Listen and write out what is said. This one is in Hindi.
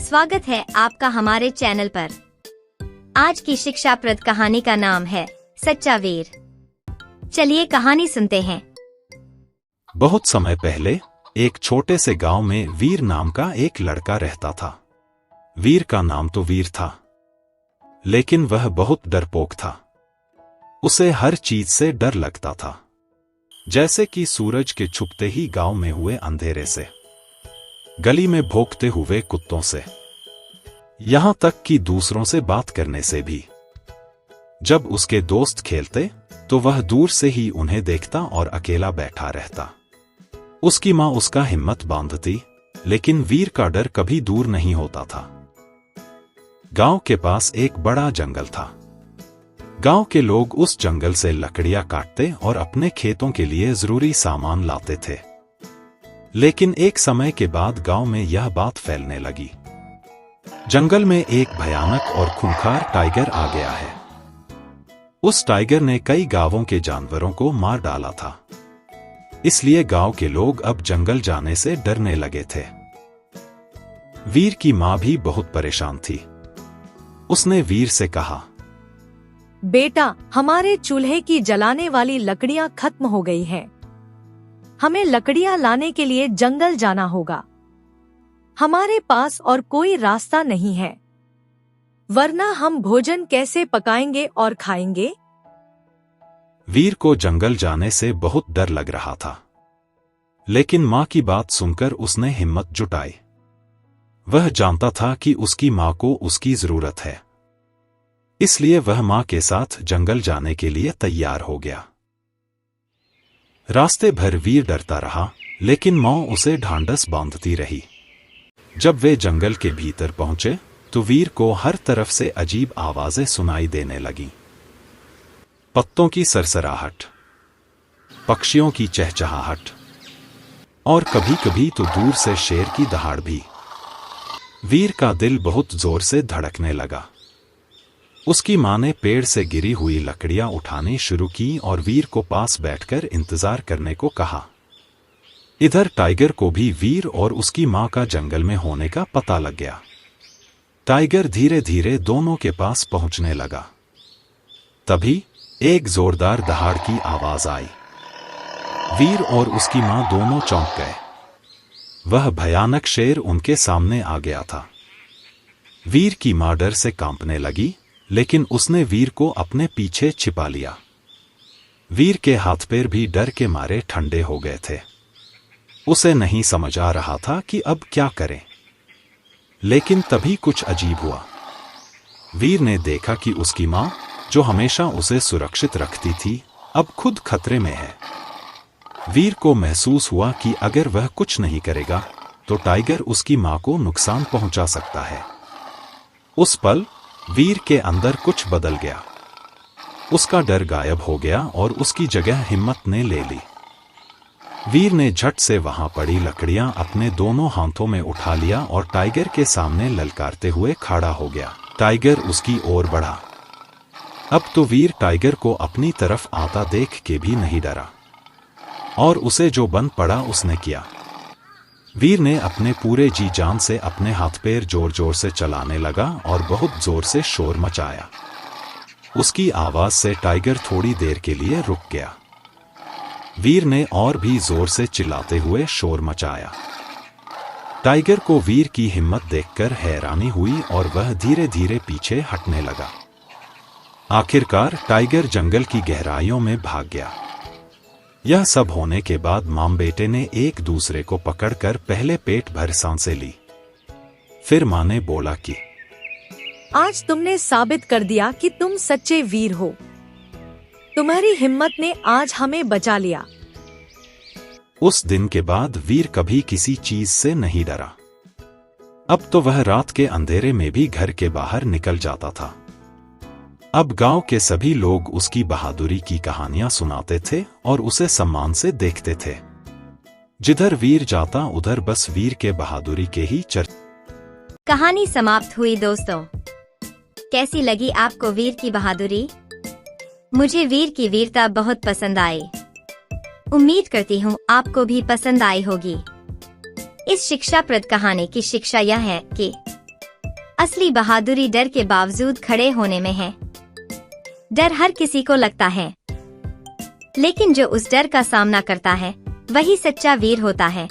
स्वागत है आपका हमारे चैनल पर। आज की शिक्षाप्रद कहानी का नाम है सच्चा वीर। चलिए कहानी सुनते हैं। बहुत समय पहले एक छोटे से गांव में वीर नाम का एक लड़का रहता था। वीर का नाम तो वीर था, लेकिन वह बहुत डरपोक था। उसे हर चीज से डर लगता था, जैसे कि सूरज के छुपते ही गांव में हुए अंधेरे से, गली में भौंकते हुए कुत्तों से, यहां तक कि दूसरों से बात करने से भी। जब उसके दोस्त खेलते तो वह दूर से ही उन्हें देखता और अकेला बैठा रहता। उसकी मां उसका हिम्मत बांधती, लेकिन वीर का डर कभी दूर नहीं होता था। गांव के पास एक बड़ा जंगल था। गांव के लोग उस जंगल से लकड़ियां काटते और अपने खेतों के लिए जरूरी सामान लाते थे। लेकिन एक समय के बाद गांव में यह बात फैलने लगी। जंगल में एक भयानक और खूंखार टाइगर आ गया है। उस टाइगर ने कई गांवों के जानवरों को मार डाला था। इसलिए गांव के लोग अब जंगल जाने से डरने लगे थे। वीर की मां भी बहुत परेशान थी। उसने वीर से कहा, बेटा, हमारे चूल्हे की जलाने वाली लकड़ियां खत्म हो गई हैं। हमें लकड़ियां लाने के लिए जंगल जाना होगा। हमारे पास और कोई रास्ता नहीं है, वरना हम भोजन कैसे पकाएंगे और खाएंगे? वीर को जंगल जाने से बहुत डर लग रहा था, लेकिन मां की बात सुनकर उसने हिम्मत जुटाई। वह जानता था कि उसकी मां को उसकी जरूरत है, इसलिए वह मां के साथ जंगल जाने के लिए तैयार हो गया। रास्ते भर वीर डरता रहा, लेकिन मां उसे ढांढस बांधती रही। जब वे जंगल के भीतर पहुंचे तो वीर को हर तरफ से अजीब आवाजें सुनाई देने लगीं। पत्तों की सरसराहट, पक्षियों की चहचहाहट और कभी-कभी तो दूर से शेर की दहाड़ भी। वीर का दिल बहुत जोर से धड़कने लगा। उसकी मां ने पेड़ से गिरी हुई लकड़ियां उठानी शुरू की और वीर को पास बैठकर इंतजार करने को कहा। इधर टाइगर को भी वीर और उसकी मां का जंगल में होने का पता लग गया। टाइगर धीरे धीरे दोनों के पास पहुंचने लगा। तभी एक जोरदार दहाड़ की आवाज आई। वीर और उसकी मां दोनों चौंक गए। वह भयानक शेर उनके सामने आ गया था। वीर की मां डर से कांपने लगी, लेकिन उसने वीर को अपने पीछे छिपा लिया। वीर के हाथ पैर भी डर के मारे ठंडे हो गए थे। उसे नहीं समझ आ रहा था कि अब क्या करें। लेकिन तभी कुछ अजीब हुआ। वीर ने देखा कि उसकी मां, जो हमेशा उसे सुरक्षित रखती थी, अब खुद खतरे में है। वीर को महसूस हुआ कि अगर वह कुछ नहीं करेगा तो टाइगर उसकी मां को नुकसान पहुंचा सकता है। उस पल वीर के अंदर कुछ बदल गया। उसका डर गायब हो गया और उसकी जगह हिम्मत ने ले ली। वीर ने झट से वहां पड़ी लकड़ियां अपने दोनों हाथों में उठा लिया और टाइगर के सामने ललकारते हुए खड़ा हो गया। टाइगर उसकी ओर बढ़ा। अब तो वीर टाइगर को अपनी तरफ आता देख के भी नहीं डरा, और उसे जो बन पड़ा उसने किया। वीर ने अपने पूरे जी जान से अपने हाथ पैर जोर जोर से चलाने लगा और बहुत जोर से शोर मचाया। उसकी आवाज से टाइगर थोड़ी देर के लिए रुक गया। वीर ने और भी जोर से चिल्लाते हुए शोर मचाया। टाइगर को वीर की हिम्मत देखकर हैरानी हुई और वह धीरे धीरे पीछे हटने लगा। आखिरकार टाइगर जंगल की गहराइयों में भाग गया। यह सब होने के बाद मां बेटे ने एक दूसरे को पकड़कर पहले पेट भर सांसें ली। फिर मां ने बोला कि आज तुमने साबित कर दिया कि तुम सच्चे वीर हो। तुम्हारी हिम्मत ने आज हमें बचा लिया। उस दिन के बाद वीर कभी किसी चीज से नहीं डरा। अब तो वह रात के अंधेरे में भी घर के बाहर निकल जाता था। अब गांव के सभी लोग उसकी बहादुरी की कहानियां सुनाते थे और उसे सम्मान से देखते थे। जिधर वीर जाता उधर बस वीर के बहादुरी के ही चर्चा। कहानी समाप्त हुई दोस्तों। कैसी लगी आपको वीर की बहादुरी? मुझे वीर की वीरता बहुत पसंद आई। उम्मीद करती हूँ आपको भी पसंद आई होगी। इस शिक्षाप्रद कहानी की शिक्षा यह है कि असली बहादुरी डर के बावजूद खड़े होने में है। डर हर किसी को लगता है, लेकिन जो उस डर का सामना करता है वही सच्चा वीर होता है।